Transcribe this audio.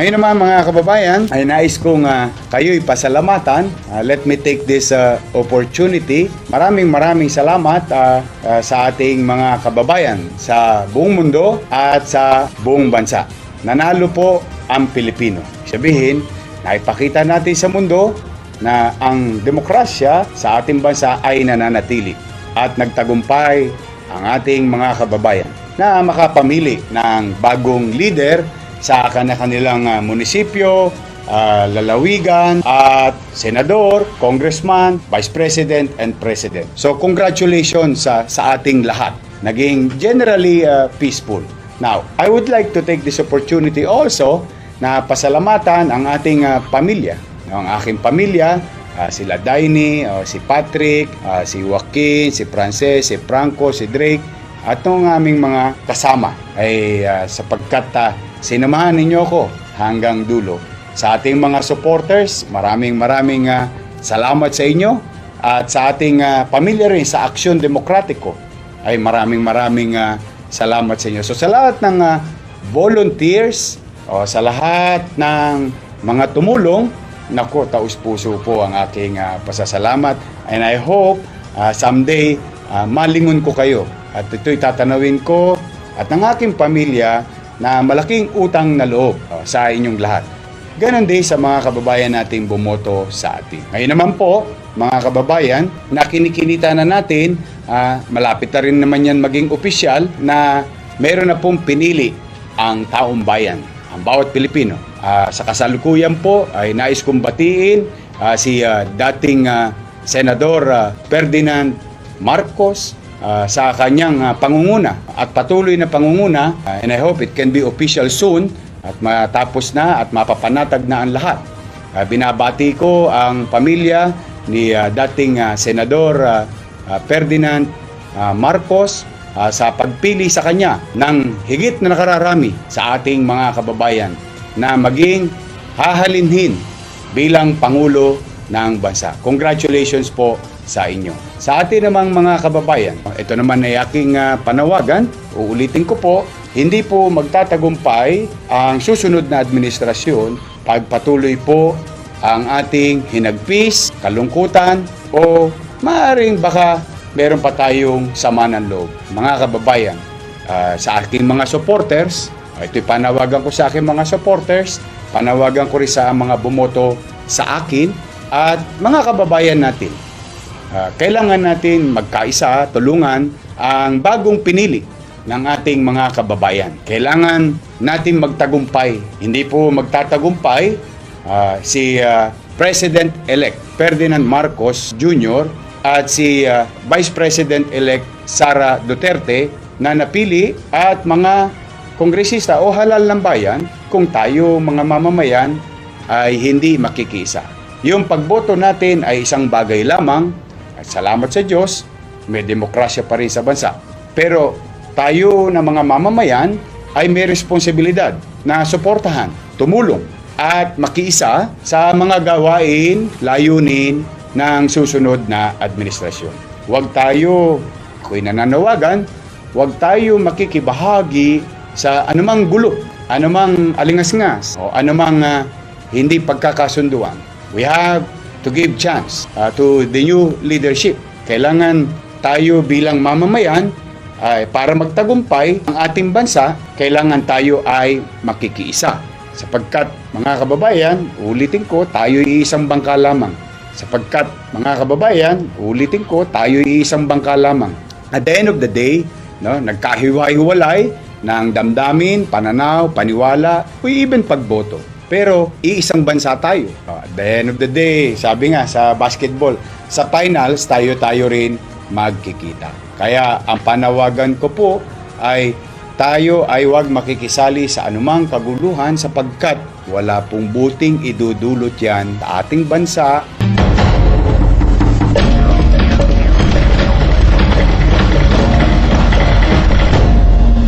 Ngayon naman mga kababayan, ay nais kong kayo'y pasalamatan. Let me take this opportunity. Maraming salamat sa ating mga kababayan sa buong mundo at sa buong bansa. Nanalo po ang Pilipino. Sabihin, naipakita natin sa mundo na ang demokrasya sa ating bansa ay nananatili at nagtagumpay ang ating mga kababayan na makapamili ng bagong leader sa kanilang munisipyo, lalawigan, at senador, congressman, vice president, and president. So congratulations sa ating lahat. Naging generally peaceful. Now, I would like to take this opportunity also na pasalamatan ang ating pamilya. Ang aking pamilya, sila Daini, si Patrick, si Joaquin, si Frances, si Franco, si Drake, at ng aming mga kasama ay sapagkat sinamahan ninyo ko hanggang dulo. Sa ating mga supporters, maraming salamat sa inyo. At sa ating pamilya rin sa Aksyon Demokratiko ay maraming salamat sa inyo. So sa lahat ng volunteers o sa lahat ng mga tumulong, nako, taus-puso po ang aking pasasalamat. And I hope someday malingon ko kayo. At ito'y tatanawin ko at ng aking pamilya na malaking utang na loob sa inyong lahat. Ganon din sa mga kababayan nating bumoto sa atin. Ngayon naman po, mga kababayan, na kinikinita na natin, malapit na rin naman yan maging opisyal na meron na pong pinili ang taong bayan, ang bawat Pilipino. Sa kasalukuyan po ay nais kong batiin si dating Senador Ferdinand Marcos sa kanyang pangunguna at patuloy na pangunguna, and I hope it can be official soon at matapos na at mapapanatag na ang lahat. Binabati ko ang pamilya ni dating Senador Ferdinand Marcos sa pagpili sa kanya ng higit na nakararami sa ating mga kababayan na maging hahalinhin bilang Pangulo ng bansa. Congratulations po sa inyo. Sa atin namang mga kababayan, ito naman ay aking panawagan. Uulitin ko po, hindi po magtatagumpay ang susunod na administrasyon pag patuloy po ang ating hinagpis, kalungkutan, o maaaring baka meron pa tayong sama ng loob. Mga kababayan, sa aking mga supporters, ito'y panawagan ko sa aking mga supporters, panawagan ko rin sa mga bumoto sa akin, at mga kababayan natin, kailangan natin magkaisa, tulungan ang bagong pinili ng ating mga kababayan. Kailangan natin magtagumpay. Hindi po magtatagumpay si President-elect Ferdinand Marcos Jr. at si Vice President-elect Sara Duterte na napili at mga kongresista o halal ng bayan kung tayo mga mamamayan ay hindi makikisa. Yung pagboto natin ay isang bagay lamang. At salamat sa Diyos, may demokrasya pa rin sa bansa. Pero tayo na mga mamamayan ay may responsibilidad na suportahan, tumulong at makiisa sa mga gawain, layunin ng susunod na administrasyon. Huwag tayo, ako'y nananawagan, huwag tayo makikibahagi sa anumang gulo, anumang alingasngas o anumang hindi pagkakasunduan. We have to give chance to the new leadership. Kailangan tayo bilang mamamayan ay para magtagumpay ang ating bansa, kailangan tayo ay makikiisa. Sapagkat mga kababayan, ulitin ko, tayo ay isang bangka lamang. Sapagkat mga kababayan, ulitin ko, tayo ay isang bangka lamang. At the end of the day, nagkahiwa-hiwalay ng damdamin, pananaw, paniwala, o even pagboto. Pero iisang bansa tayo. At the end of the day, sabi nga sa basketball, sa finals tayo rin magkikita. Kaya ang panawagan ko po ay tayo ay huwag makikisali sa anumang kaguluhan sapagkat wala pong buting idudulot yan sa ating bansa